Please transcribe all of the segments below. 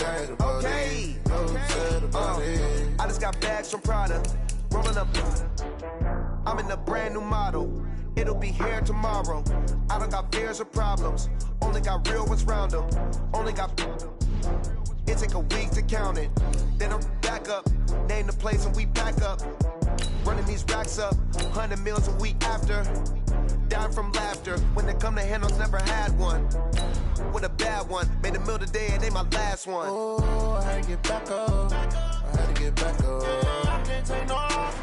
sad about it. No sad about it. I just got bags from Prada, rolling up. I'm in a brand new model. It'll be here tomorrow. I don't got fears or problems. Only got real ones round them. Only got. It take a week to count it. Then I'm back up. Name the place and we pack up. Running these racks up. 100 meals a week after. Dying from laughter. When they come to handles, never had one. With a bad one. Made a meal today and they my last one. Oh, I had to get back up. I had to get back up. I can't take no off.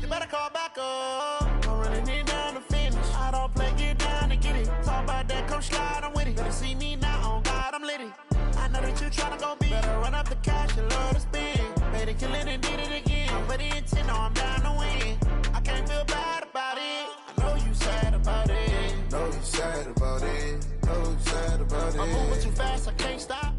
You better call back up. I'm running it down to finish. I don't play, get down to get it. Talk about that, come slide, I'm with it. Better see me now, on God, I'm litty. I know that you tryna go big. Better run up the cash, you love to spend. Made it, kill it, and did it again. I'm with the intent, no, I'm down to win. I can't feel bad about it. I know you sad about it. No, you sad about it. No, you sad about it. I'm moving too fast, I can't stop.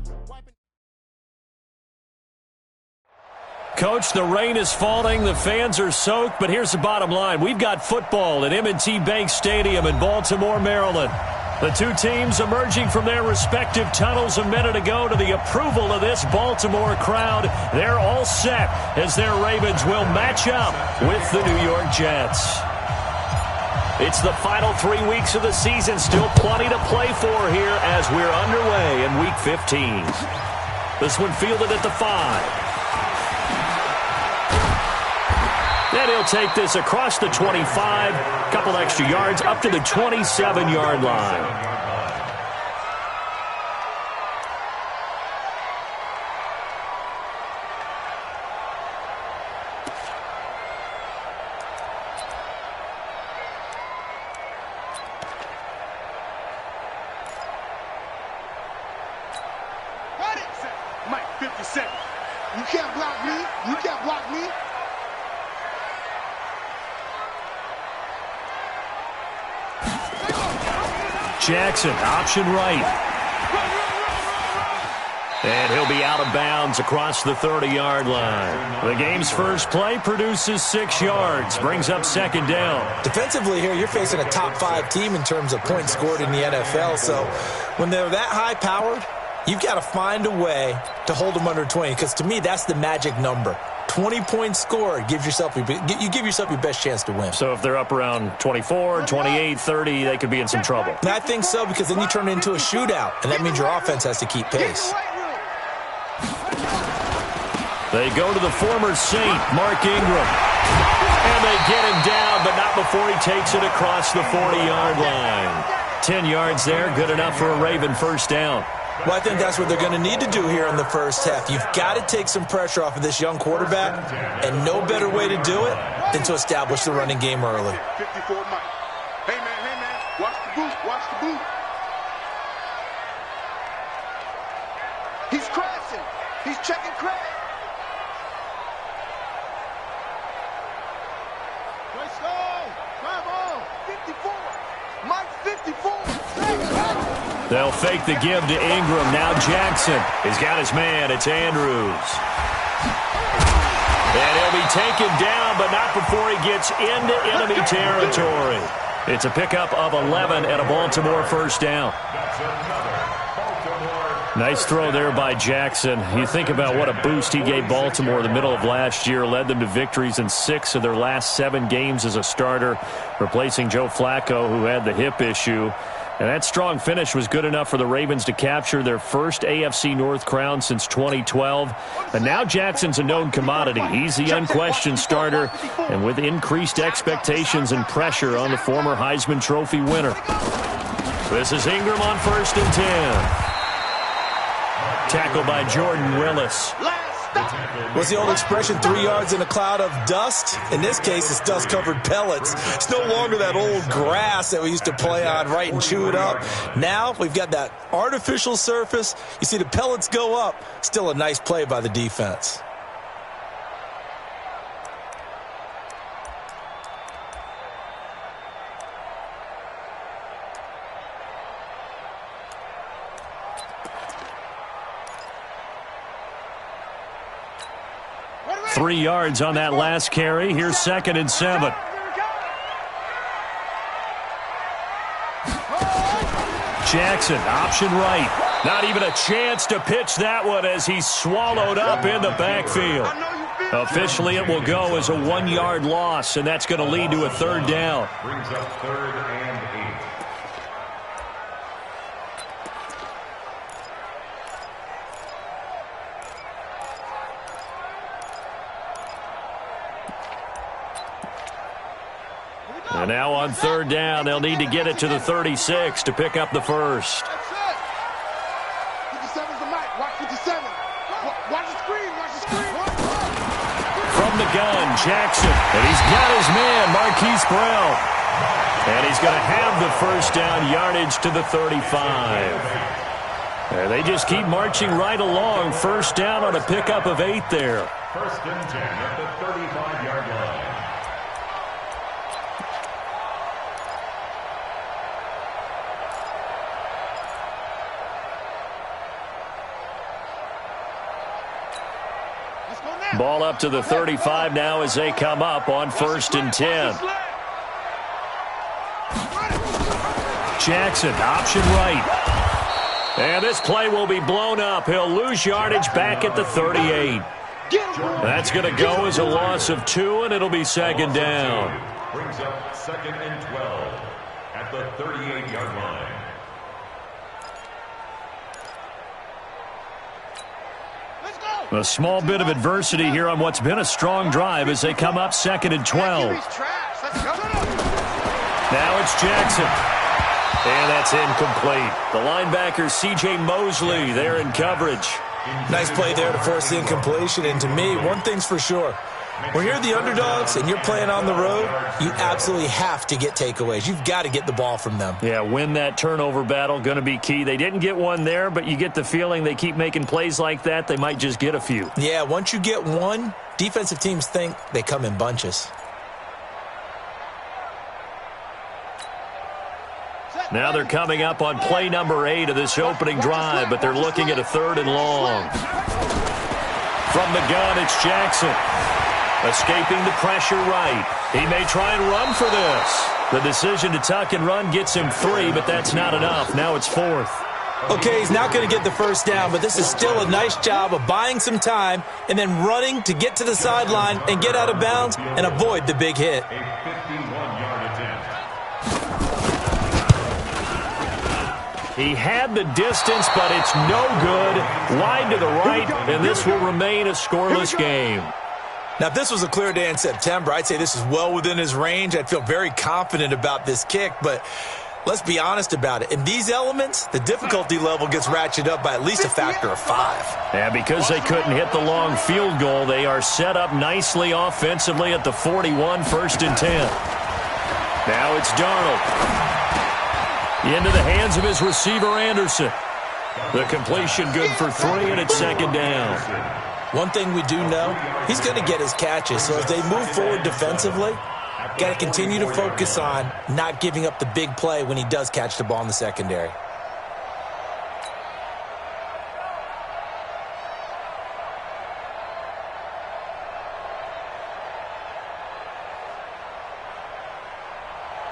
Coach, the rain is falling, the fans are soaked, but here's the bottom line. We've got football at M&T Bank Stadium in Baltimore, Maryland. The two teams emerging from their respective tunnels a minute ago to the approval of this Baltimore crowd. They're all set as their Ravens will match up with the New York Jets. It's the final 3 weeks of the season, still plenty to play for here as we're underway in Week 15. This one fielded at the 5. And he'll take this across the 25, couple extra yards up to the 27-yard line. Mike, 50 seconds. You can't block me. You can't block me. Jackson, option right. And he'll be out of bounds across the 30-yard line. The game's first play produces 6 yards, brings up second down. Defensively here, you're facing a top-5 team in terms of points scored in the NFL, so when they're that high-powered, you've got to find a way to hold them under 20, because to me, that's the magic number. 20 points scored, you give yourself your best chance to win. So if they're up around 24, 28, 30, they could be in some trouble. And I think so, because then you turn it into a shootout, and that means your offense has to keep pace. They go to the former Saint, Mark Ingram. And they get him down, but not before he takes it across the 40-yard line. 10 yards there, good enough for a Raven first down. Well, I think that's what they're going to need to do here in the first half. You've got to take some pressure off of this young quarterback, and no better way to do it than to establish the running game early. 54 Mike. Hey, man, watch the boot, watch the boot. He's crashing. He's checking crash. Let's go. Drive on. 54. Mike, 54. They'll fake the give to Ingram. Now Jackson. He's got his man. It's Andrews. And he'll be taken down, but not before he gets into enemy territory. It's a pickup of 11 and a Baltimore first down. Nice throw there by Jackson. You think about what a boost he gave Baltimore in the middle of last year, led them to victories in 6 of their last 7 games as a starter, replacing Joe Flacco, who had the hip issue. And that strong finish was good enough for the Ravens to capture their first AFC North crown since 2012. And now Jackson's a known commodity. He's the unquestioned starter, and with increased expectations and pressure on the former Heisman Trophy winner. This is Ingram on 1st and 10. Tackled by Jordan Willis. What's the old expression, 3 yards in a cloud of dust? In this case, it's dust-covered pellets. It's no longer that old grass that we used to play on, right, and chew it up. Now we've got that artificial surface. You see the pellets go up. Still a nice play by the defense. Three yards on that last carry. Here's 2nd and 7. Jackson, option right. Not even a chance to pitch that one as he's swallowed up in the backfield. Officially, it will go as a 1-yard loss, and that's going to lead to a third down. Brings up 3rd and 8. And now on 3rd down, they'll need to get it to the 36 to pick up the first. 57's the mic. Watch 57. Watch the screen. Watch the screen. From the gun, Jackson. And he's got his man, Marquise Brown. And he's going to have the first down, yardage to the 35. And they just keep marching right along. First down on a pickup of 8 there. 1st and 10 at the 35-yard line. Ball up to the 35 now as they come up on 1st and 10. Jackson, option right. And this play will be blown up. He'll lose yardage back at the 38. That's going to go as a loss of 2, and it'll be 2nd down. Brings up 2nd and 12 at the 38-yard line. A small bit of adversity here on what's been a strong drive as they come up 2nd and 12. Now it's Jackson. And that's incomplete. The linebacker, C.J. Mosley, there in coverage. Nice play there to force the incompletion. And to me, one thing's for sure. When you're the underdogs and you're playing on the road, you absolutely have to get takeaways. You've got to get the ball from them. Yeah, win that turnover battle, going to be key. They didn't get one there, but you get the feeling they keep making plays like that, they might just get a few. Yeah, once you get one, defensive teams think they come in bunches. Now they're coming up on play number 8 of this opening drive, but they're looking at a 3rd and long. From the gun, it's Jackson. Escaping the pressure right. He may try and run for this. The decision to tuck and run gets him 3, but that's not enough. Now it's 4th. Okay, he's not going to get the first down, but this is still a nice job of buying some time and then running to get to the sideline and get out of bounds and avoid the big hit. A 51-yard attempt. He had the distance, but it's no good. Wide to the right, and this will remain a scoreless game. Now, if this was a clear day in September, I'd say this is well within his range. I'd feel very confident about this kick, but let's be honest about it. In these elements, the difficulty level gets ratcheted up by at least a factor of 5. And because they couldn't hit the long field goal, they are set up nicely offensively at the 41, 1st and 10. Now it's Darnold. Into the hands of his receiver, Anderson. The completion good for 3, and it's 2nd down. One thing we do know, he's going to get his catches. So as they move forward defensively, got to continue to focus on not giving up the big play when he does catch the ball in the secondary.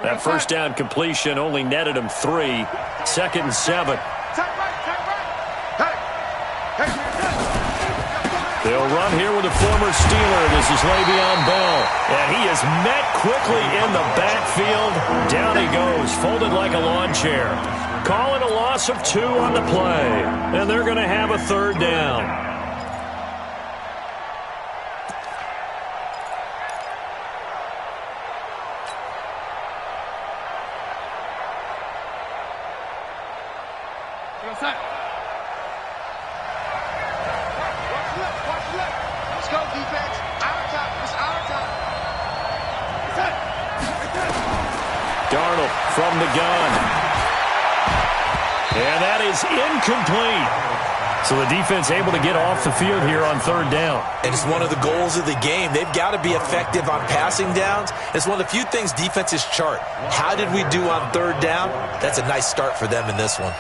That first down completion only netted him 3. 2nd and 7. They'll run here with a former Steeler. This is Le'Veon Bell. And he is met quickly in the backfield. Down he goes, folded like a lawn chair. Call it a loss of 2 on the play. And they're going to have a 3rd down. Darnold from the gun. And that is incomplete. So the defense able to get off the field here on 3rd down. And it's one of the goals of the game. They've got to be effective on passing downs. It's one of the few things defenses chart. How did we do on 3rd down? That's a nice start for them in this one.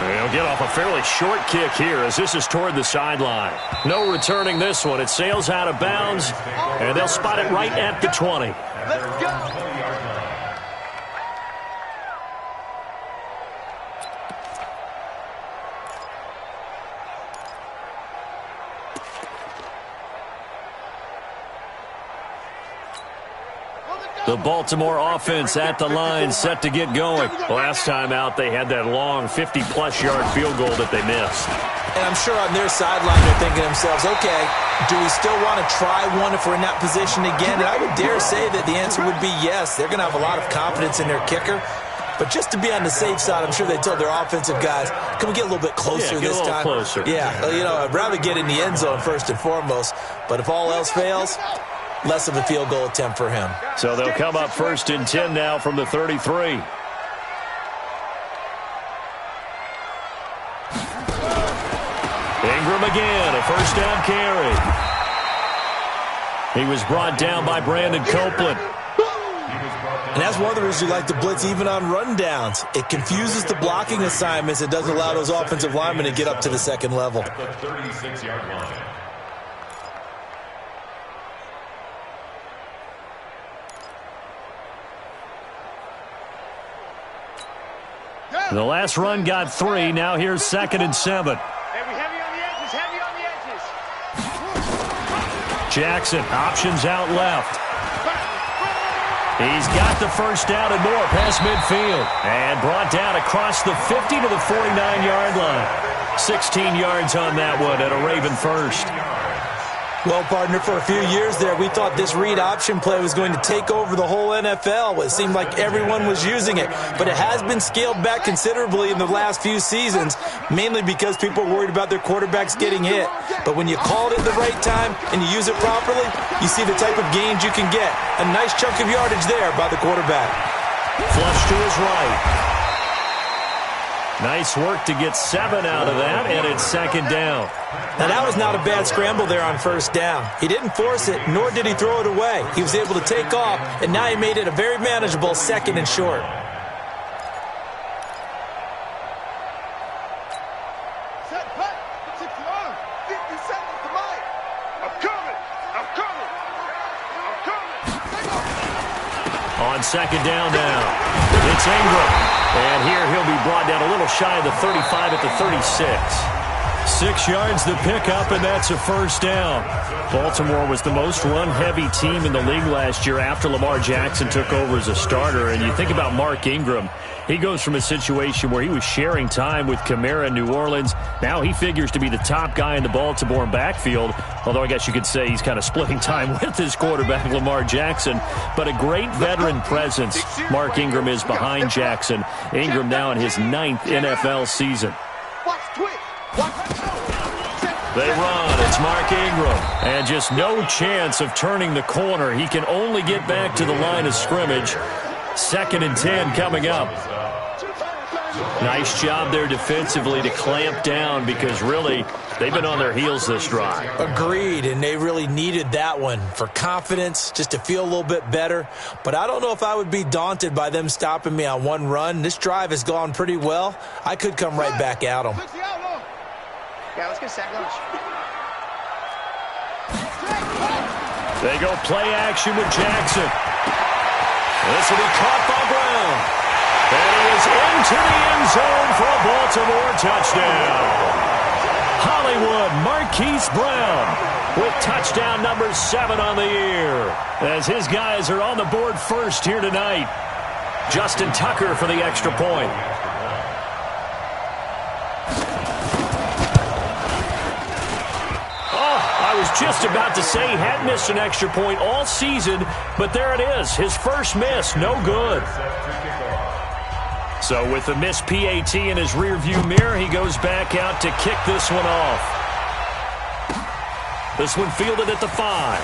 They'll get off a fairly short kick here as this is toward the sideline. No returning this one. It sails out of bounds, and they'll spot it right at the 20. Let's go. The Baltimore offense at the line, set to get going. Last time out, they had that long 50-plus yard field goal that they missed. And I'm sure on their sideline they're thinking to themselves, okay, do we still want to try one if we're in that position again? And I would dare say that the answer would be yes. They're going to have a lot of confidence in their kicker. But just to be on the safe side, I'm sure they told their offensive guys, can we get a little bit closer this time? Closer. Yeah, I'd rather get in the end zone first and foremost. But if all else fails, less of a field goal attempt for him. So they'll come up 1st and 10 now from the 33. Ingram again, a first down carry. He was brought down by Brandon Copeland. And that's one of the reasons you like to blitz even on rundowns. It confuses the blocking assignments. It doesn't allow those offensive linemen to get up to the second level. At the 36-yard line. The last run got 3. Now here's 2nd and 7. Heavy on the edges, heavy on the edges. Jackson options out left. He's got the first down and more past midfield. And brought down across the 50 to the 49-yard line. 16 yards on that one at a Raven first. Well, partner, for a few years there, we thought this read option play was going to take over the whole NFL. It seemed like everyone was using it. But it has been scaled back considerably in the last few seasons, mainly because people are worried about their quarterbacks getting hit. But when you call it at the right time and you use it properly, you see the type of gains you can get. A nice chunk of yardage there by the quarterback. Flush to his right. Nice work to get 7 out of that, and it's 2nd down. Now, that was not a bad scramble there on first down. He didn't force it, nor did he throw it away. He was able to take off, and now he made it a very manageable 2nd and short. Set, back, 60 yards, 50 seconds to mine. I'm coming. On 2nd down now, it's Ingram. And here he'll be brought down a little shy of the 35 at the 36. 6 yards the pickup, and that's a first down. Baltimore was the most run-heavy team in the league last year after Lamar Jackson took over as a starter. And you think about Mark Ingram. He goes from a situation where he was sharing time with Kamara in New Orleans. Now he figures to be the top guy in the Baltimore backfield, although I guess you could say he's kind of splitting time with his quarterback, Lamar Jackson. But a great veteran presence, Mark Ingram is behind Jackson. Ingram now in his 9th NFL season. They run. It's Mark Ingram. And just no chance of turning the corner. He can only get back to the line of scrimmage. 2nd and 10 coming up. Nice job there defensively to clamp down because really they've been on their heels this drive. Agreed, and they really needed that one for confidence, just to feel a little bit better. But I don't know if I would be daunted by them stopping me on one run. This drive has gone pretty well. I could come right back at them. Yeah, let's get sack lunch. They go play action with Jackson. This will be caught by Brown. And he is into the end zone for a Baltimore touchdown. Hollywood Marquise Brown with touchdown number 7 on the year. As his guys are on the board first here tonight. Justin Tucker for the extra point. I was just about to say he hadn't missed an extra point all season, but there it is. His first miss, no good. So with the missed PAT in his rearview mirror, he goes back out to kick this one off. This one fielded at the 5.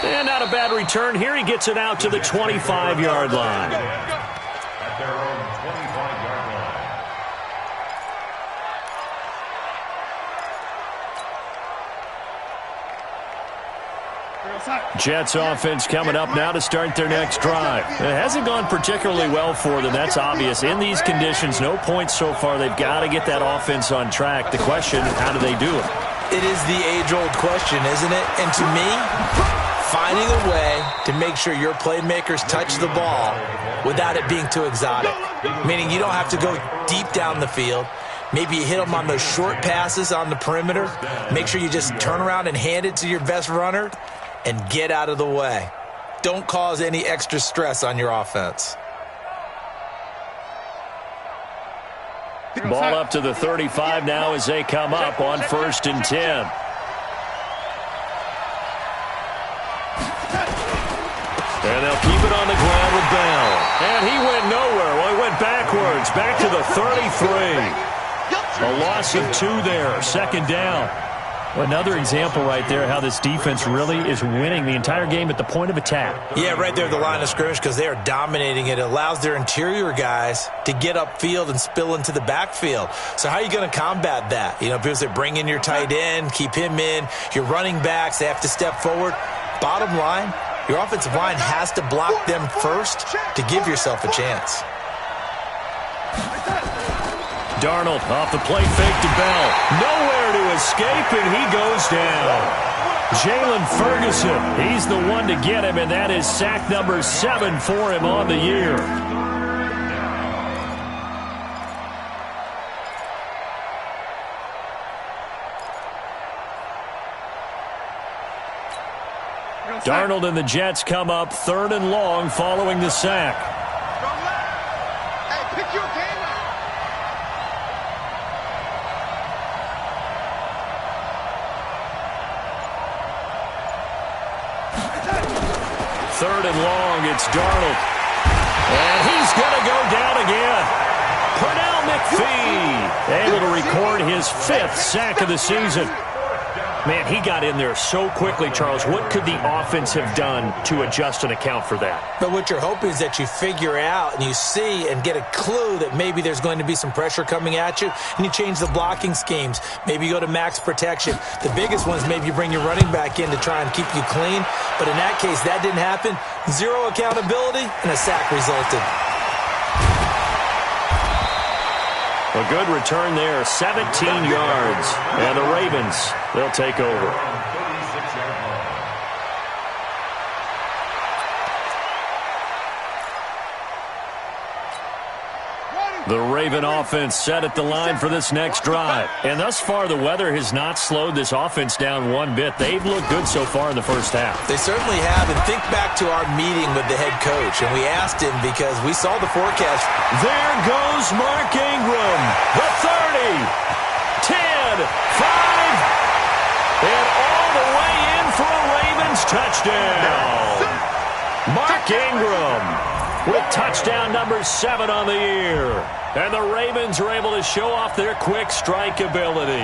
And not a bad return here. He gets it out to the 25-yard line. At their own 25-yard line. Jets offense coming up now to start their next drive. It hasn't gone particularly well for them. That's obvious. In these conditions, no points so far. They've got to get that offense on track. The question, how do they do it? It is the age-old question, isn't it? And to me, finding a way to make sure your playmakers touch the ball without it being too exotic. Meaning you don't have to go deep down the field. Maybe you hit them on those short passes on the perimeter. Make sure you just turn around and hand it to your best runner and get out of the way. Don't cause any extra stress on your offense. Ball up to the 35 now as they come up on 1st and 10. And they'll keep it on the ground with Bell. And he went nowhere. Well, he went backwards, back to the 33. A loss of 2 there, 2nd down. Another example right there how this defense really is winning the entire game at the point of attack. Yeah, right there at the line of scrimmage because they are dominating it. It allows their interior guys to get upfield and spill into the backfield. So how are you going to combat that? You know, because they bring in your tight end, keep him in. Your running backs, they have to step forward. Bottom line, your offensive line has to block them first to give yourself a chance. Darnold off the play fake to Bell. Nowhere to escape, and he goes down. Jalen Ferguson, he's the one to get him, and that is sack number 7 for him on the year. Darnold and the Jets come up 3rd and long following the sack. Hey, pick your game up. Third and long, it's Darnold. And he's going to go down again. Pernell McPhee able to record his 5th sack of the season. Man, he got in there so quickly, Charles. What could the offense have done to adjust and account for that? But what you're hoping is that you figure out and you see and get a clue that maybe there's going to be some pressure coming at you, and you change the blocking schemes. Maybe you go to max protection. The biggest one is maybe you bring your running back in to try and keep you clean. But in that case, that didn't happen. 0 accountability, and a sack resulted. A good return there, 17 yards. And the Ravens, they'll take over. The Raven offense set at the line for this next drive. And thus far, the weather has not slowed this offense down one bit. They've looked good so far in the first half. They certainly have. And think back to our meeting with the head coach. And we asked him because we saw the forecast. There goes Mark Ingram. The 30, 10, 5. And all the way in for a Ravens touchdown. Mark Ingram with touchdown number 7 on the year. And the Ravens are able to show off their quick strike ability.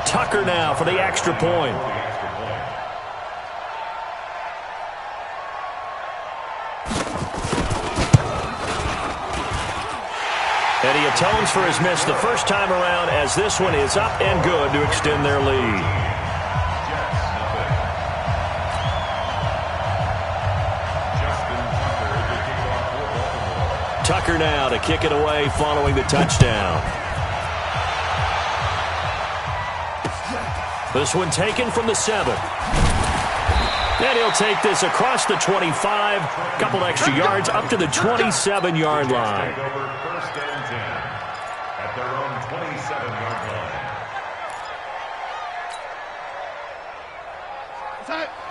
Tucker now for the extra point. And he atones for his miss the first time around as this one is up and good to extend their lead. Tucker now to kick it away following the touchdown. This one taken from the 7. And he'll take this across the 25. Couple extra yards up to the 27-yard line. First and 10 at their own 27-yard line.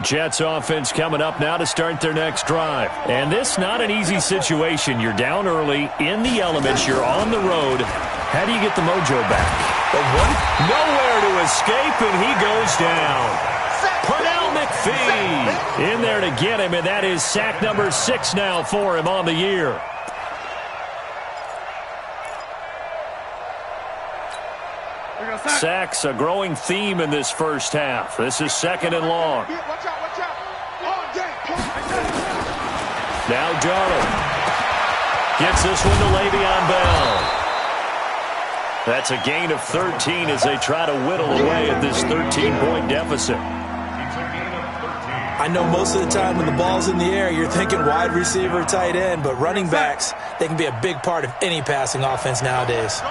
Jets offense coming up now to start their next drive. And this not an easy situation. You're down early, in the elements, you're on the road. How do you get the mojo back? Nowhere to escape, and he goes down. Pernell McPhee in there to get him, and that is sack number 6 now for him on the year. Sacks, a growing theme in this first half. This is 2nd and long. Now Darnold gets this one to Le'Veon Bell. That's a gain of 13 as they try to whittle away at this 13-point deficit. I know most of the time when the ball's in the air, you're thinking wide receiver, tight end, but running backs, they can be a big part of any passing offense nowadays.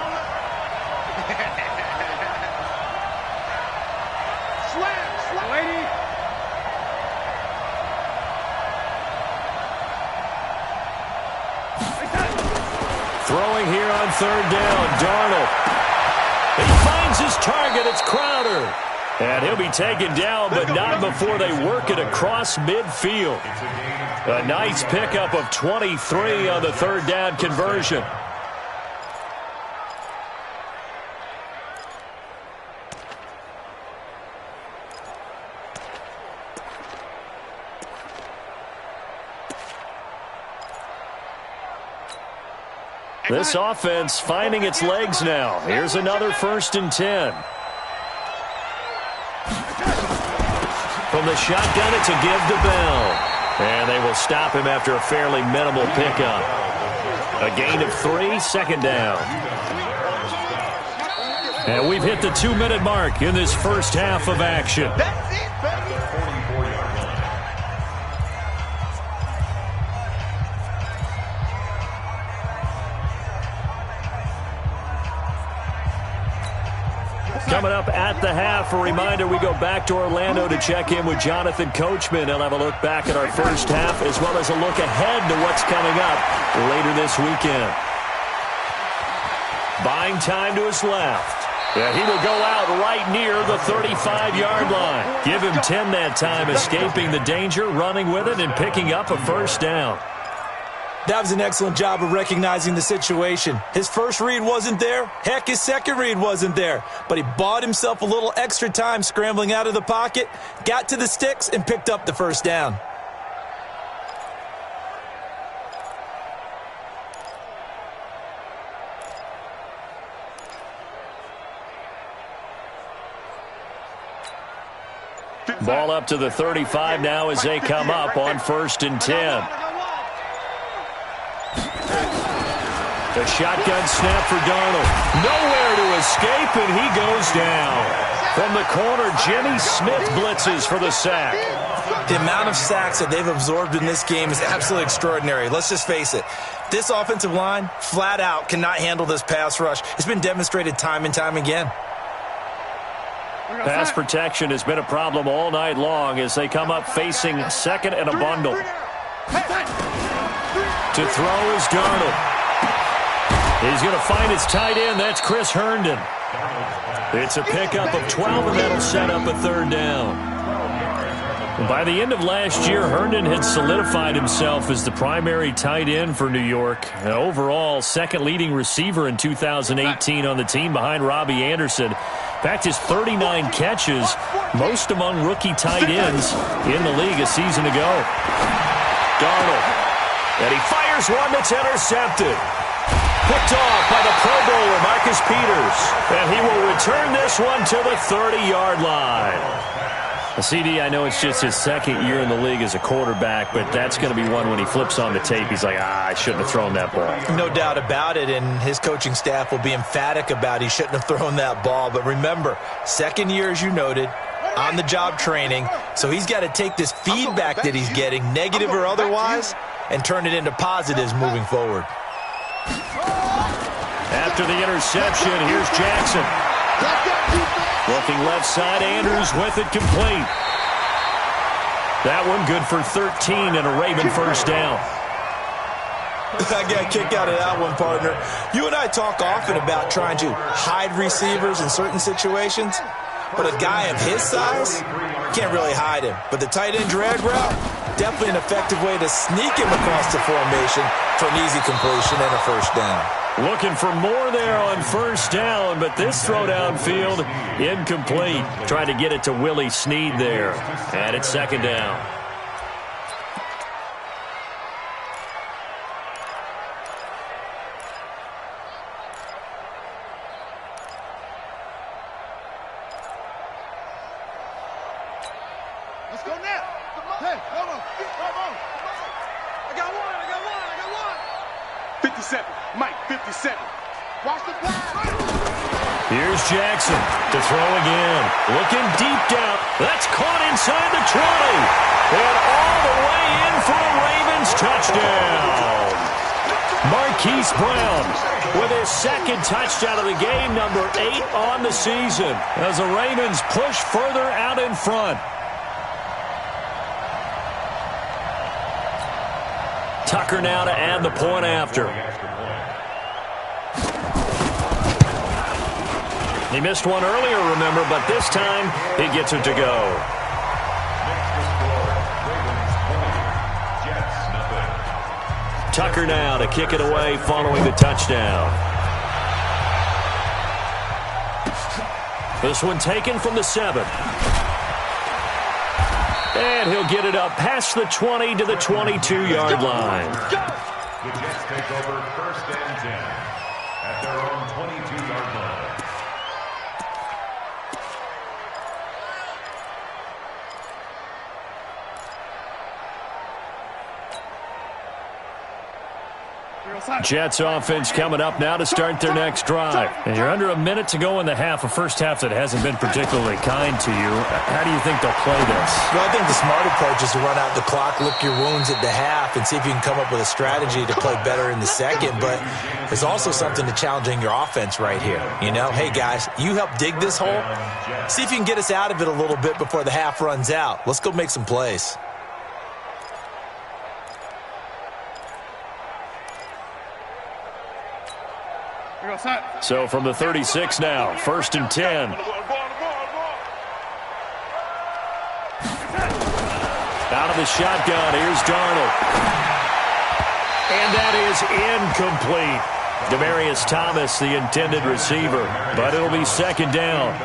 Throwing here on third down, Darnold. He finds his target, it's Crowder. And he'll be taken down, but not before they work it across midfield. A nice pickup of 23 on the third down conversion. This offense finding its legs now. Here's another 1st and 10. From the shotgun, it's a give to Bell. And they will stop him after a fairly minimal pickup. A gain of 3, second down. And we've hit the 2-minute mark in this first half of action. That's it, baby. Coming up at the half, a reminder, we go back to Orlando to check in with Jonathan Coachman. He'll have a look back at our first half as well as a look ahead to what's coming up later this weekend. Buying time to his left. Yeah, he will go out right near the 35-yard line. Give him 10 that time, escaping the danger, running with it, and picking up a first down. That was an excellent job of recognizing the situation. His first read wasn't there. Heck, his second read wasn't there. But he bought himself a little extra time scrambling out of the pocket, got to the sticks, and picked up the first down. Ball up to the 35 now as they come up on 1st and 10. The shotgun snap for Darnold. Nowhere to escape, and he goes down. From the corner, Jimmy Smith blitzes for the sack. The amount of sacks that they've absorbed in this game is absolutely extraordinary. Let's just face it. This offensive line, flat out, cannot handle this pass rush. It's been demonstrated time and time again. Pass protection has been a problem all night long as they come up facing second and a bundle. To throw is Darnold. He's going to find his tight end. That's Chris Herndon. It's a pickup of 12, and that'll set up a third down. By the end of last year, Herndon had solidified himself as the primary tight end for New York. Overall, second leading receiver in 2018 on the team behind Robbie Anderson. In fact, his 39 catches, most among rookie tight ends in the league a season ago. Darnold. And he fires one that's intercepted. Picked off by the Pro Bowler, Marcus Peters. And he will return this one to the 30-yard line. CD, I know it's just his second year in the league as a quarterback, but that's going to be one when he flips on the tape, he's like, I shouldn't have thrown that ball. No doubt about it, and his coaching staff will be emphatic about he shouldn't have thrown that ball. But remember, second year, as you noted, on-the-job training, so he's got to take this feedback that he's getting, negative or otherwise, and turn it into positives moving forward. After the interception, here's Jackson. Looking left side, Andrews with it complete. That one good for 13 and a Raven first down. I got a kick out of that one, partner. You and I talk often about trying to hide receivers in certain situations, but a guy of his size, can't really hide him. But the tight end drag route, definitely an effective way to sneak him across the formation for an easy completion and a first down. Looking for more there on first down, but this throw downfield incomplete. Trying to get it to Willie Snead there. And it's second down. Let's go now. Hey, come on. I got one. 57. Mike, 57. Watch the pass. Here's Jackson to throw again. Looking deep down. That's caught inside the 20. And all the way in for a Ravens touchdown. Marquise Brown with his second touchdown of the game, number 8 on the season, as the Ravens push further out in front. Tucker now to add the point after. He missed one earlier, remember, but this time he gets it to go. Tucker now to kick it away following the touchdown. This one taken from the 7. And he'll get it up past the 20 to the 22-yard line. The Jets take over 1st and 10 at their own 22-yard line. Jets offense coming up now to start their next drive. And you're under a minute to go in the half, a first half that hasn't been particularly kind to you. How do you think they'll play this? Well, I think the smart approach is to run out the clock, lick your wounds at the half, and see if you can come up with a strategy to play better in the second. But there's also something to challenging your offense right here. You know, hey, guys, you help dig this hole. See if you can get us out of it a little bit before the half runs out. Let's go make some plays. So from the 36 now, 1st and 10. Out of the shotgun, here's Darnold. And that is incomplete. Demaryius Thomas, the intended receiver, but it'll be 2nd down.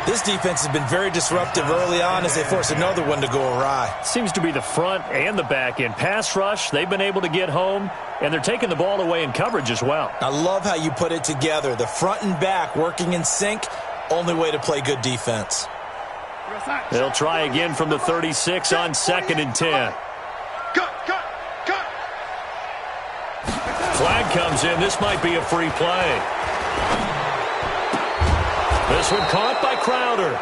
This defense has been very disruptive early on as they force another one to go awry. Seems to be the front and the back end. Pass rush, they've been able to get home, and they're taking the ball away in coverage as well. I love how you put it together. The front and back working in sync, only way to play good defense. They'll try again from the 36 on 2nd and 10. Flag comes in. This might be a free play. This one caught by Crowder.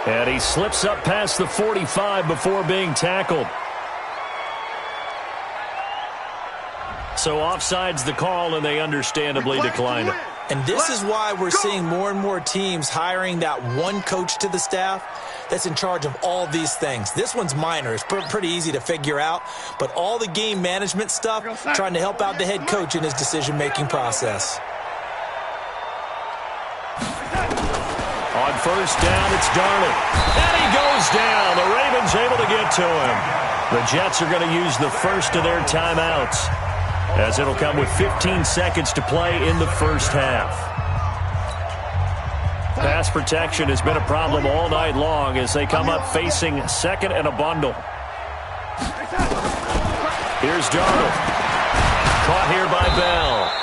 And he slips up past the 45 before being tackled. So offside's the call, and they understandably decline it. And this is why we're seeing more and more teams hiring that one coach to the staff that's in charge of all these things. This one's minor. It's pretty easy to figure out. But all the game management stuff, trying to help out the head coach in his decision-making process. On 1st down, it's Darnold. And he goes down. The Ravens able to get to him. The Jets are going to use the first of their timeouts, as it'll come with 15 seconds to play in the first half. Pass protection has been a problem all night long as they come up facing 2nd and a bundle. Here's Darnold. Caught here by Bell.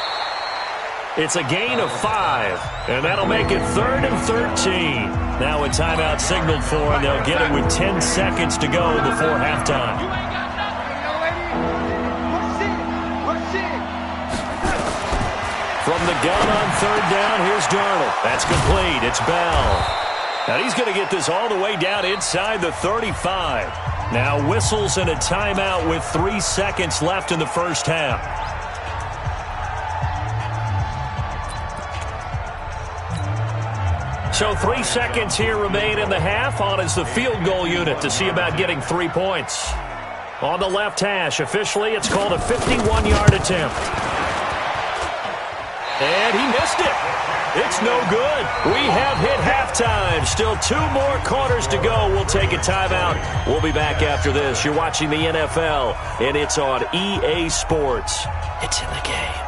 It's a gain of 5, and that'll make it 3rd and 13. Now a timeout signaled for, and they'll get it with 10 seconds to go before halftime. From the gun on 3rd down, here's Darnold. That's complete. It's Bell. Now he's going to get this all the way down inside the 35. Now whistles and a timeout with 3 seconds left in the first half. So 3 seconds here remain in the half. On is the field goal unit to see about getting 3 points. On the left hash, officially, it's called a 51-yard attempt. And he missed it. It's no good. We have hit halftime. Still 2 more quarters to go. We'll take a timeout. We'll be back after this. You're watching the NFL, and it's on EA Sports. It's in the game.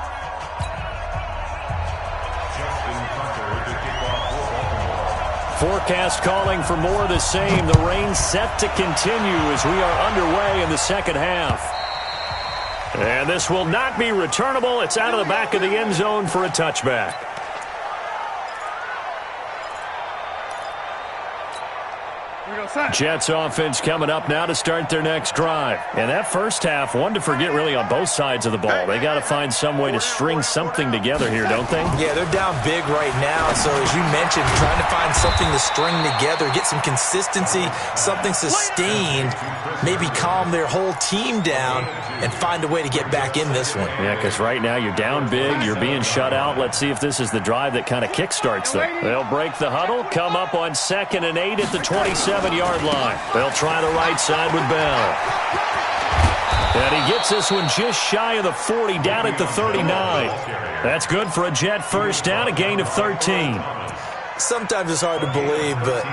Forecast calling for more of the same. The rain set to continue as we are underway in the second half. And this will not be returnable. It's out of the back of the end zone for a touchback. Jets offense coming up now to start their next drive. And that first half, one to forget really on both sides of the ball. They got to find some way to string something together here, don't they? Yeah, they're down big right now. So as you mentioned, trying to find something to string together, get some consistency, something sustained, maybe calm their whole team down and find a way to get back in this one. Yeah, because right now you're down big, you're being shut out. Let's see if this is the drive that kind of kickstarts them. They'll break the huddle, come up on 2nd and 8 at the 27-yard line. They'll try the right side with Bell. And he gets this one just shy of the 40, down at the 39. That's good for a Jet first down, a gain of 13. Sometimes it's hard to believe, but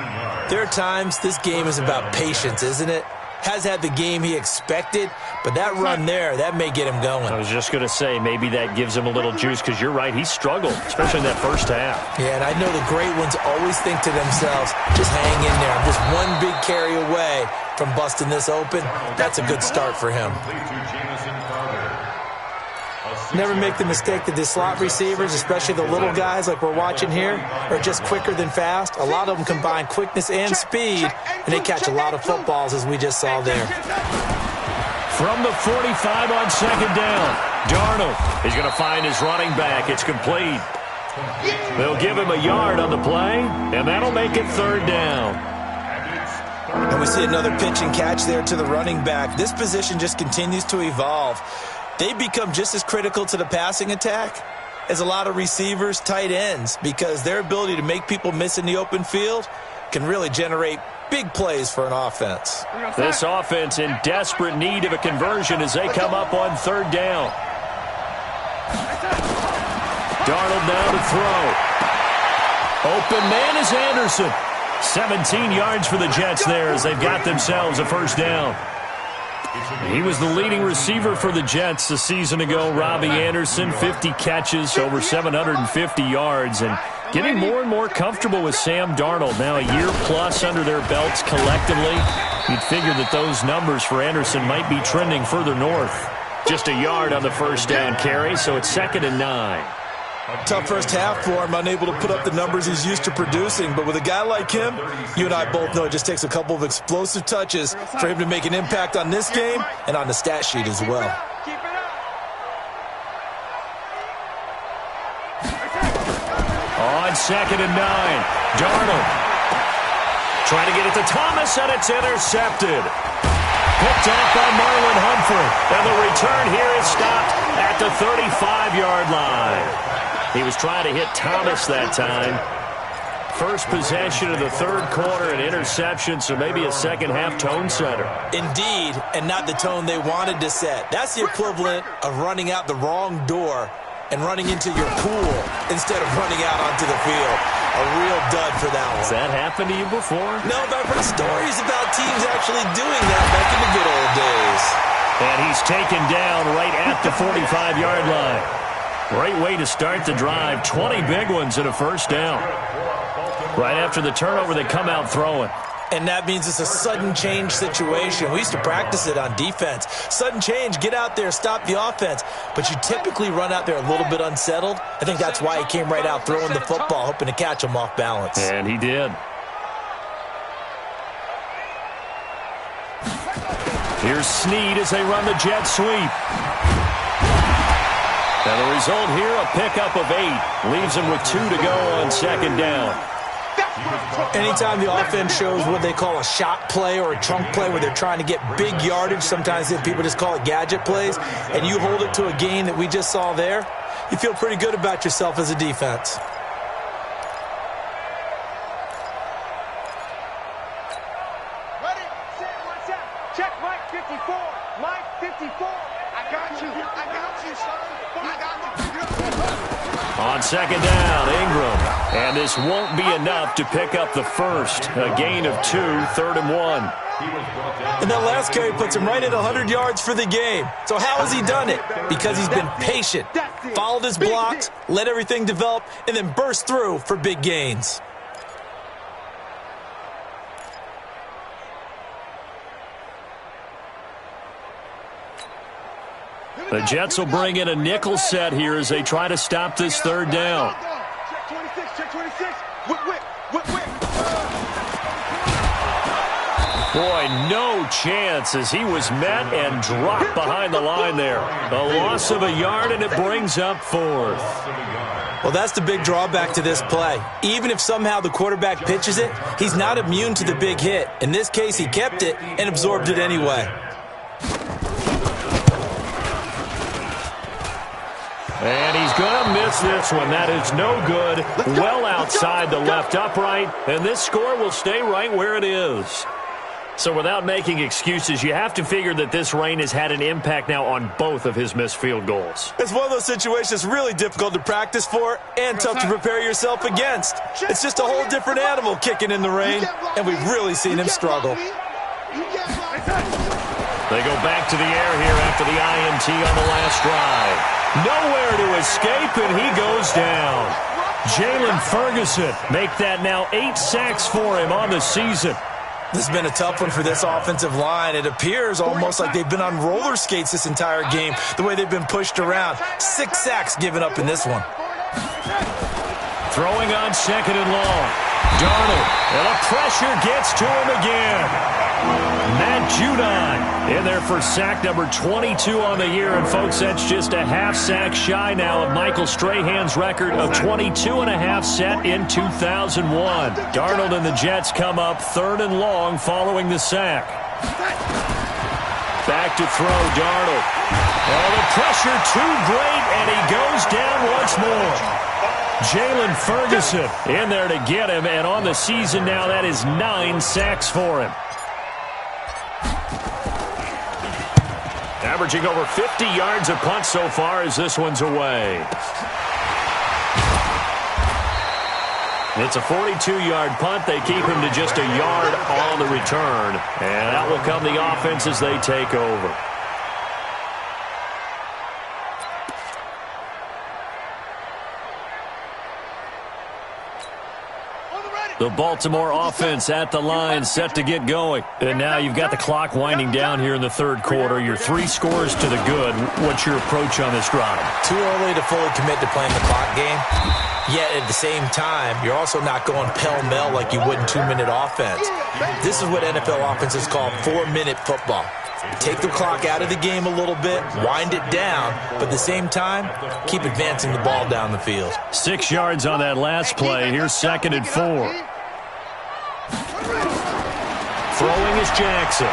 there are times this game is about patience, isn't it? Has had the game he expected, but that run there, that may get him going. I was just going to say, maybe that gives him a little juice, because you're right, he struggled, especially in that first half. Yeah, and I know the great ones always think to themselves, just hang in there. I'm just one big carry away from busting this open. That's a good start for him. Never make the mistake that the slot receivers, especially the little guys like we're watching here, are just quicker than fast. A lot of them combine quickness and speed, and they catch a lot of footballs, as we just saw there. From the 45 on 2nd down, Darnold is going to find his running back. It's complete. They'll give him a yard on the play, and that'll make it 3rd down. And we see another pitch and catch there to the running back. This position just continues to evolve. They become just as critical to the passing attack as a lot of receivers, tight ends, because their ability to make people miss in the open field can really generate big plays for an offense. This offense in desperate need of a conversion as they come up on 3rd down. Darnold now to throw. Open man is Anderson. 17 yards for the Jets there as they've got themselves a first down. He was the leading receiver for the Jets a season ago. Robbie Anderson, 50 catches, over 750 yards, and getting more and more comfortable with Sam Darnold. Now a year plus under their belts collectively. You'd figure that those numbers for Anderson might be trending further north. Just a yard on the first down carry, so it's 2nd and 9. Tough first half for him, unable to put up the numbers he's used to producing. But with a guy like him, you and I both know it just takes a couple of explosive touches for him to make an impact on this game and on the stat sheet as well. On 2nd and 9, Darnold trying to get it to Thomas, and it's intercepted. Picked off by Marlon Humphrey, and the return here is stopped at the 35-yard line. He was trying to hit Thomas that time. First possession of the 3rd quarter, an interception, so maybe a second-half tone setter. Indeed, and not the tone they wanted to set. That's the equivalent of running out the wrong door and running into your pool instead of running out onto the field. A real dud for that one. Has that happened to you before? No, but I've heard stories about teams actually doing that back in the good old days. And he's taken down right at the 45-yard line. Great way to start the drive. 20 big ones and a first down. Right after the turnover, they come out throwing. And that means it's a sudden change situation. We used to practice it on defense. Sudden change, get out there, stop the offense. But you typically run out there a little bit unsettled. I think that's why he came right out throwing the football, hoping to catch him off balance. And he did. Here's Snead as they run the jet sweep. And the result here, a pickup of 8. Leaves him with 2 to go on 2nd down. Anytime the offense shows what they call a shot play or a trunk play where they're trying to get big yardage, sometimes people just call it gadget plays, and you hold it to a gain that we just saw there, you feel pretty good about yourself as a defense. Ready, set, watch out. Check Mike 54. Mike 54. I got you, son. I got you. On 2nd down, Ingram. And this won't be enough to pick up the first. A gain of 2, 3rd and 1. And that last carry puts him right at 100 yards for the game. So how has he done it? Because he's been patient, followed his blocks, let everything develop, and then burst through for big gains. The Jets will bring in a nickel set here as they try to stop this 3rd down. Check 26, check 26. Whip, whip, whip, whip. Boy, no chance as he was met and dropped behind the line there. A loss of a yard, and it brings up 4th. Well, that's the big drawback to this play. Even if somehow the quarterback pitches it, he's not immune to the big hit. In this case, he kept it and absorbed it anyway. And he's going to miss this one. That is no good. Well outside the left upright, and this score will stay right where it is. So without making excuses, you have to figure that this rain has had an impact now on both of his missed field goals. It's one of those situations really difficult to practice for and tough to prepare yourself against. It's just a whole different animal kicking in the rain, and we've really seen him struggle. They go back to the air here after the INT on the last drive. Nowhere to escape, and he goes down. Jalen Ferguson make that now 8 sacks for him on the season. This has been a tough one for this offensive line. It appears almost like they've been on roller skates this entire game, the way they've been pushed around. 6 sacks given up in this one. Throwing on 2nd and long. Darnold, and the pressure gets to him again. Matt Judon in there for sack number 22 on the year. And, folks, that's just a half sack shy now of Michael Strahan's record of 22.5 set in 2001. Darnold and the Jets come up 3rd and long following the sack. Back to throw, Darnold. Oh, the pressure too great, and he goes down once more. Jalen Ferguson in there to get him, and on the season now, that is 9 sacks for him. Averaging over 50 yards a punt so far as this one's away. It's a 42-yard punt. They keep him to just a yard on the return, and out will come the offense as they take over. The Baltimore offense at the line, set to get going. And now you've got the clock winding down here in the 3rd quarter. You're 3 scores to the good. What's your approach on this drive? Too early to fully commit to playing the clock game. Yet at the same time, you're also not going pell-mell like you would in 2-minute offense. This is what NFL offenses call 4-minute football. Take the clock out of the game a little bit, wind it down, but at the same time, keep advancing the ball down the field. 6 yards on that last play. Here's 2nd and 4. Throwing is Jackson.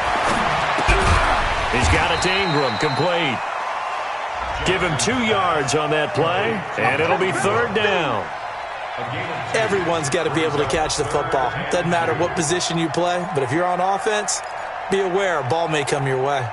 He's got it to Ingram, complete. Give him 2 yards on that play, and it'll be 3rd down. Everyone's got to be able to catch the football. Doesn't matter what position you play, but if you're on offense, be aware a ball may come your way.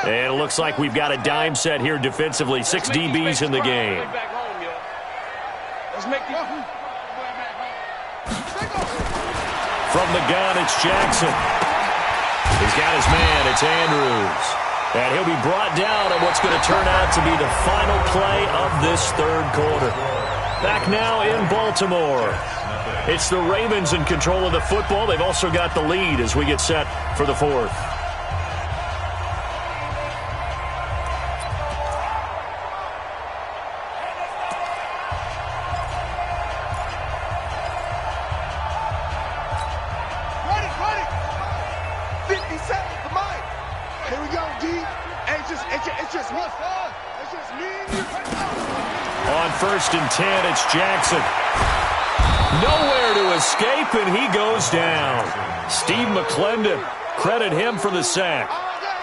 And it looks like we've got a dime set here defensively. 6 DBs in the game. From the gun, it's Jackson. He's got his man. It's Andrews. And he'll be brought down on what's going to turn out to be the final play of this 3rd quarter. Back now in Baltimore. It's the Ravens in control of the football. They've also got the lead as we get set for the 4th. On 1st and 10, it's Jackson. Nowhere to escape, and he goes down. Steve McClendon, credit him for the sack.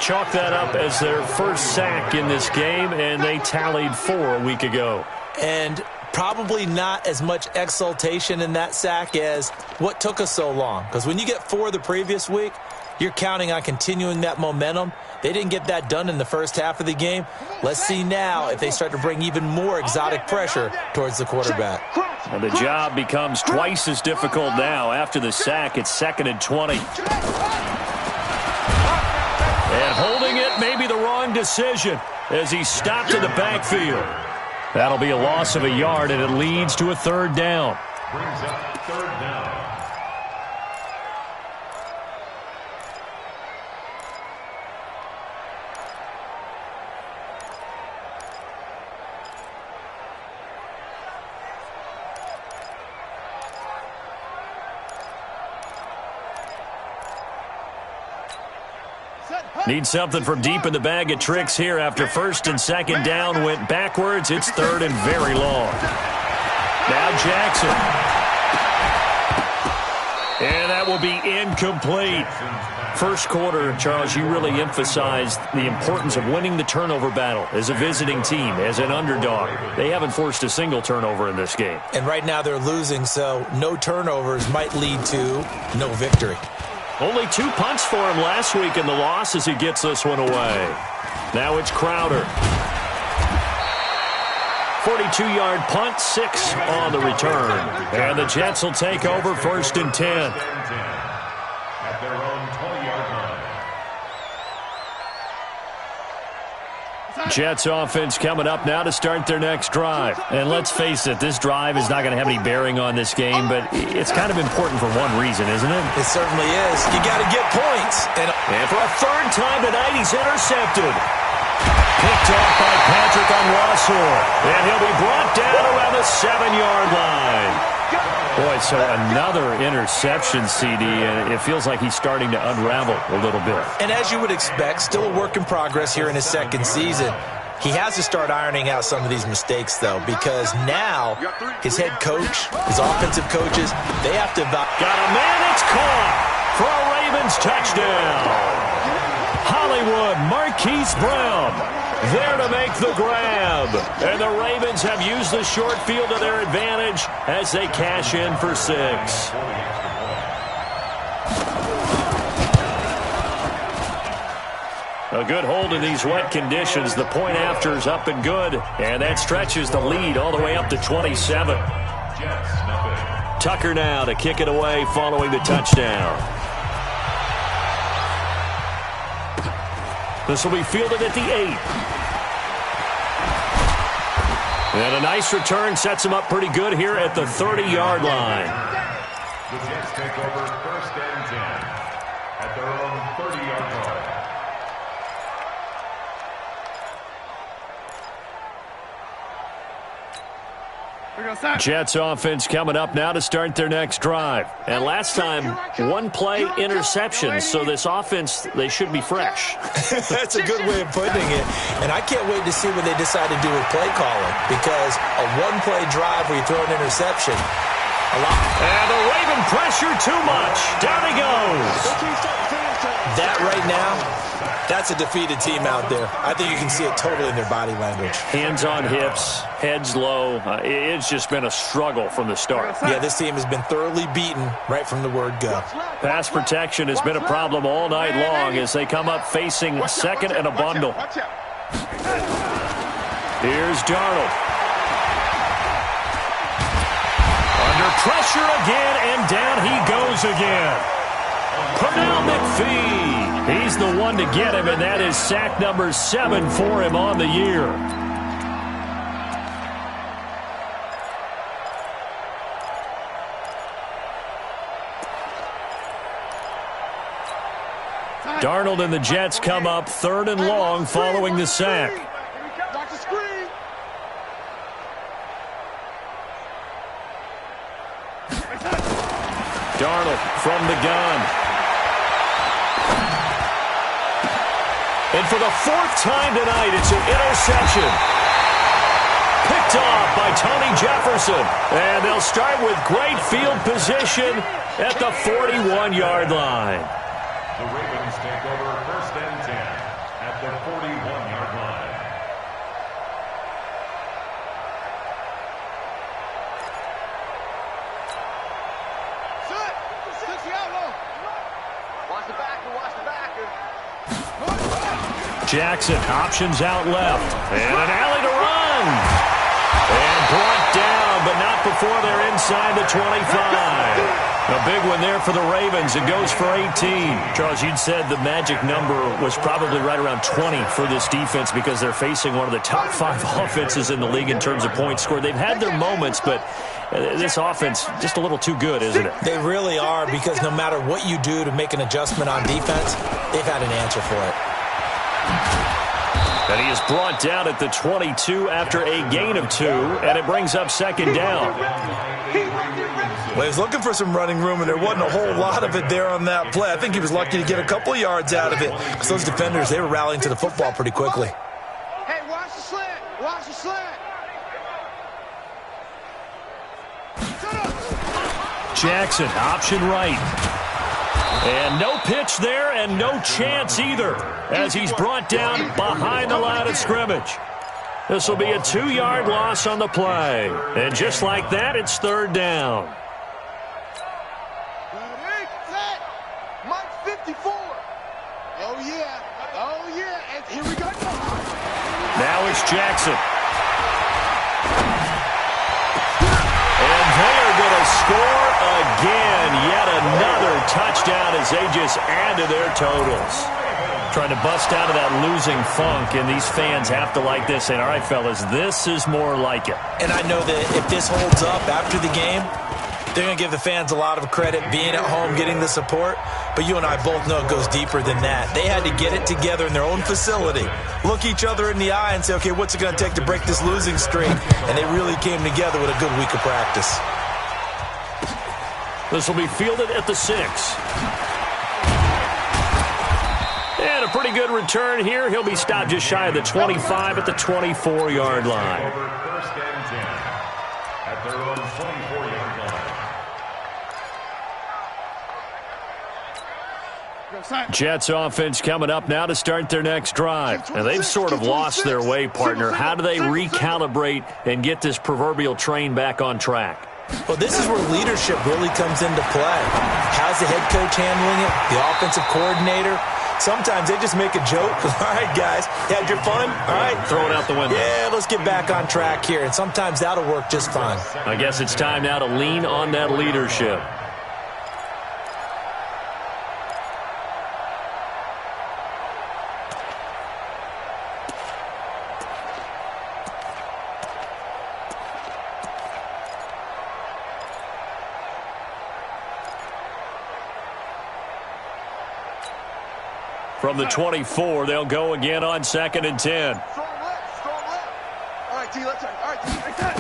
Chalk that up as their first sack in this game, and they tallied 4 a week ago. And probably not as much exultation in that sack as what took us so long. Because when you get 4 the previous week, you're counting on continuing that momentum. They didn't get that done in the first half of the game. Let's see now if they start to bring even more exotic pressure towards the quarterback. And the job becomes twice as difficult now. After the sack, it's 2nd and 20. And holding it may be the wrong decision as he stopped in the backfield. That'll be a loss of a yard, and it leads to a 3rd down. brings up third down. Need something from deep in the bag of tricks here after first and second down went backwards. It's third and very long. Now Jackson. And that will be incomplete. First quarter, Charles, you really emphasized the importance of winning the turnover battle as a visiting team, as an underdog. They haven't forced a single turnover in this game. And right now they're losing, so no turnovers might lead to no victory. Only 2 punts for him last week in the loss as he gets this one away. Now it's Crowder. 42-yard punt, 6 on the return. And the Jets will take over first and 10. At their own 20-yard line. Jets offense coming up now to start their next drive. And let's face it, this drive is not going to have any bearing on this game, but it's kind of important for one reason, isn't it? It certainly is. You got to get points. And for a third time tonight, he's intercepted. Picked off by Patrick Onwuasor. And he'll be brought down around the 7-yard line. Boy, so another interception, CD, and it feels like he's starting to unravel a little bit. And as you would expect, still a work in progress here in his second season. He has to start ironing out some of these mistakes, though, because now his head coach, his offensive coaches, they have to... Got a man, it's caught for a Ravens touchdown. Hollywood Marquise Brown there to make the grab. And the Ravens have used the short field to their advantage as they cash in for 6. A good hold in these wet conditions. The point after is up and good. And that stretches the lead all the way up to 27. Tucker now to kick it away following the touchdown. This will be fielded at the 8. And a nice return sets him up pretty good here at the 30-yard line. The Jets take over first and 10 at their own 30-yard line. Jets offense coming up now to start their next drive. And last time, one play interception. So this offense, they should be fresh. That's a good way of putting it. And I can't wait to see what they decide to do with play calling, because a one-play drive where you throw an interception, a lot. And the Raven pressure too much. Down he goes. That right now, that's a defeated team out there. I think you can see it totally in their body language. Hands on hips, heads low. It's just been a struggle from the start. Yeah, this team has been thoroughly beaten right from the word go. Pass protection has been a problem all night long as they come up facing second and a bundle. Here's Darnold. Under pressure again, and down he goes again. Pernell McPhee. He's the one to get him, and that is sack number 7 for him on the year. Darnold and the Jets come up third and long following the sack. Darnold from the gun. And for the 4th time tonight, it's an interception. Picked off by Tony Jefferson. And they'll start with great field position at the 41-yard line. The Ravens take over first and 10 at the 41-yard line. Jackson options out left. And an alley to run. And brought down, but not before they're inside inside the 25. A big one there for the Ravens. It goes for 18. Charles, you'd said the magic number was probably right around 20 for this defense because they're facing one of the top 5 offenses in the league in terms of points scored. They've had their moments, but this offense just a little too good, isn't it? They really are, because no matter what you do to make an adjustment on defense, they've had an answer for it. And he is brought down at the 22 after a gain of 2, and it brings up second down. Well, he was looking for some running room, and there wasn't a whole lot of it there on that play. I think he was lucky to get a couple of yards out of it, because those defenders, they were rallying to the football pretty quickly. Hey, watch the slant. Watch the slant. Jackson, option right. And no pitch there, and no chance either, as he's brought down behind the line of scrimmage. This will be a 2-yard loss on the play. And just like that, it's third down. Ready, set. Mike 54. Oh, yeah. Oh, yeah. And here we go. Now it's Jackson. And they are going to score again. Yet another touchdown as they just add to their totals. Trying to bust out of that losing funk, and these fans have to like this. And all right, fellas, this is more like it. And I know that if this holds up after the game, they're going to give the fans a lot of credit being at home, getting the support. But you and I both know it goes deeper than that. They had to get it together in their own facility, look each other in the eye and say, okay, what's it going to take to break this losing streak? And they really came together with a good week of practice. This will be fielded at the 6. And a pretty good return here. He'll be stopped just shy of the 25 at the 24-yard line. First and 10 at their own 24-yard line. Jets offense coming up now to start their next drive. And they've sort of lost their way, partner. How do they recalibrate and get this proverbial train back on track? Well, this is where leadership really comes into play. How's the head coach handling it? The offensive coordinator? Sometimes they just make a joke. All right, guys, you had your fun? All right. Throw it out the window. Yeah, let's get back on track here. And sometimes that'll work just fine. I guess it's time now to lean on that leadership. From the 24, they'll go again on 2nd and 10. Strong left, strong left. All right, T, let's turn. All right, T, like that.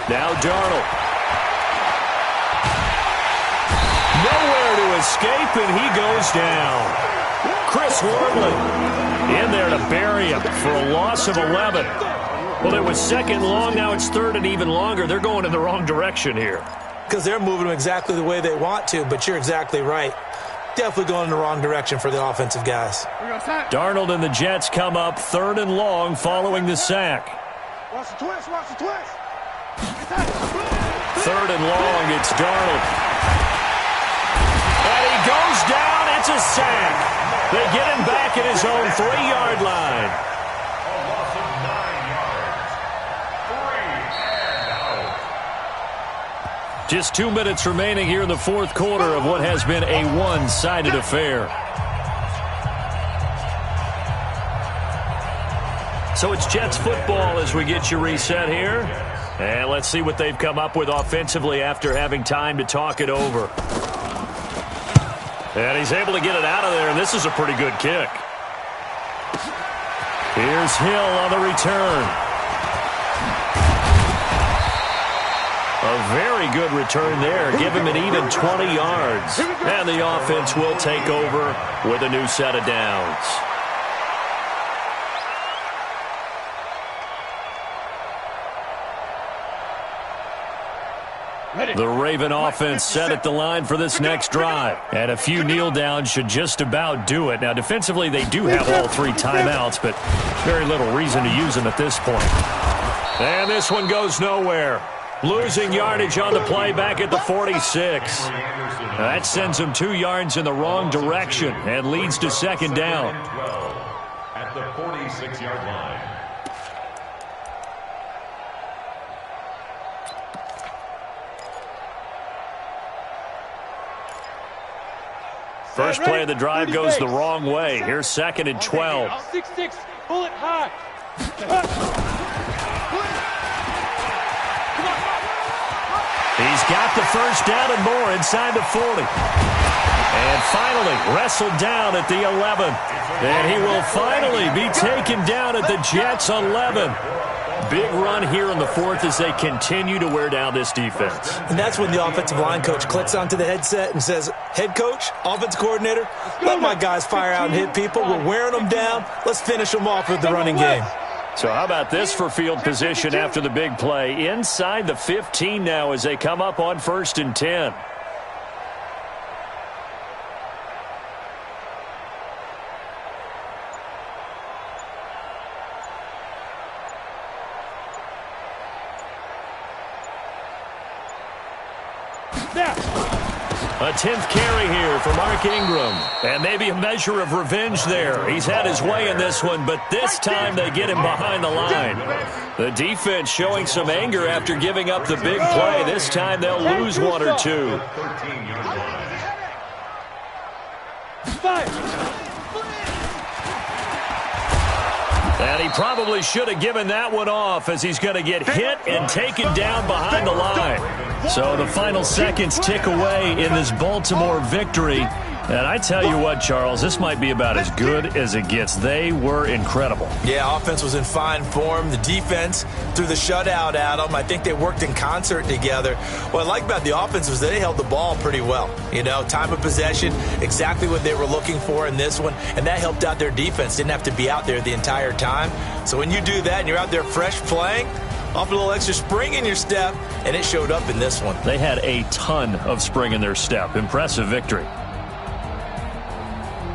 Now Darnold. Nowhere to escape, and he goes down. Chris Wormley in there to bury him for a loss of 11. Well, it was 2nd long. Now it's 3rd and even longer. They're going in the wrong direction here. Because they're moving them exactly the way they want to, but you're exactly right. Definitely going in the wrong direction for the offensive guys. Darnold and the Jets come up 3rd and long following the sack. Watch the twist, watch the twist. 3rd and long, it's Darnold. And he goes down, it's a sack. They get him back at his own 3-yard line. A loss of 9 yards. 3 and out. Just 2 minutes remaining here in the 4th quarter of what has been a one-sided affair. So it's Jets football as we get you reset here. And let's see what they've come up with offensively after having time to talk it over. And he's able to get it out of there, and this is a pretty good kick. Here's Hill on the return. A very good return there. Give him an even 20 yards. And the offense will take over with a new set of downs. The Raven offense set at the line for this next drive. And a few kneel downs should just about do it. Now, defensively, they do have all 3 timeouts, but very little reason to use them at this point. And this one goes nowhere. Losing yardage on the play back at the 46. That sends them 2 yards in the wrong direction and leads to 2nd down. At the 46-yard line. First play of the drive goes the wrong way. Here's 2nd and 12. 6-6, pull it high. He's got the first down and more inside the 40. And finally wrestled down at the 11. And he will finally be taken down at the Jets' 11. Big run here in the 4th as they continue to wear down this defense. And that's when the offensive line coach clicks onto the headset and says, head coach, offensive coordinator, let my guys fire out and hit people. We're wearing them down. Let's finish them off with the running game. So how about this for field position after the big play? Inside the 15 now as they come up on 1st and 10. A 10th carry here for Mark Ingram. And maybe a measure of revenge there. He's had his way in this one, but this time they get him behind the line. The defense showing some anger after giving up the big play. This time they'll lose 1 or 2. And he probably should have given that one off as he's going to get hit and taken down behind the line. So the final seconds tick away in this Baltimore victory. And I tell you what, Charles, this might be about as good as it gets. They were incredible. Yeah, offense was in fine form. The defense threw the shutout at them. I think they worked in concert together. What I like about the offense was they held the ball pretty well. You know, time of possession, exactly what they were looking for in this one. And that helped out their defense. Didn't have to be out there the entire time. So when you do that and you're out there fresh playing, off a little extra spring in your step, and it showed up in this one. They had a ton of spring in their step. Impressive victory.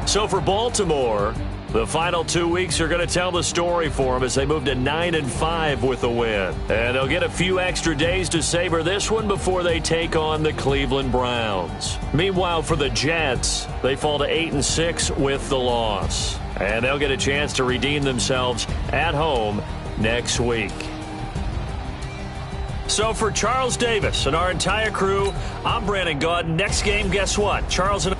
So for Baltimore, the final 2 weeks are going to tell the story for them as they move to 9-5 with a win. And they'll get a few extra days to savor this one before they take on the Cleveland Browns. Meanwhile, for the Jets, they fall to 8-6 with the loss. And they'll get a chance to redeem themselves at home next week. So for Charles Davis and our entire crew, I'm Brandon Gaudin. Next game, guess what? Charles and